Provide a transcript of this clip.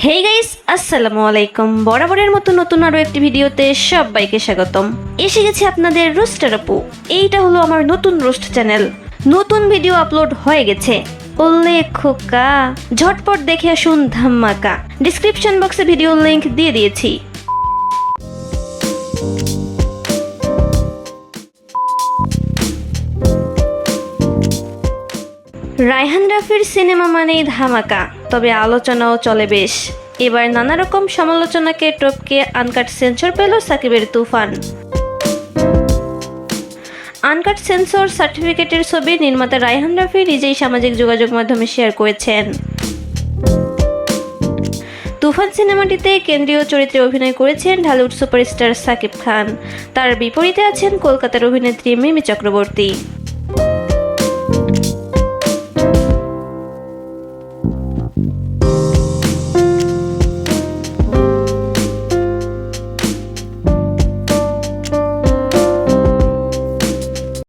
Hey guys, আসসালামু আলাইকুম। বরাবরের মতো নতুন আরো একটি ভিডিওতে সবাইকে স্বাগতম। এসে গেছে আপনাদের রোস্টার আপু। এইটা হলো আমার নতুন রোস্ট চ্যানেল। নতুন ভিডিও আপলোড হয়ে গেছে। ওলে খোকা, ঝটপট দেখে আসুন ধামাকা। ডিসক্রিপশন বক্সে ভিডিওর লিংক দিয়ে দিয়েছি। রায়হান রাফির সিনেমা মানেই ধামাকা, তবে আলোচনাও চলে বেশ। এবার নানা রকম সমালোচনাকে টপকে আনকাট সেন্সর পেল সাকিবের তুফান। আনকাট সেন্সর সার্টিফিকেটের ছবি নির্মাতা রায়হান রাফি নিজেই সামাজিক যোগাযোগ মাধ্যমে শেয়ার করেছেন। তুফান সিনেমাটিতে কেন্দ্রীয় চরিত্রে অভিনয় করেছেন ঢালিউড সুপারস্টার সাকিব খান। তার বিপরীতে আছেন কলকাতার অভিনেত্রী মিমি চক্রবর্তী।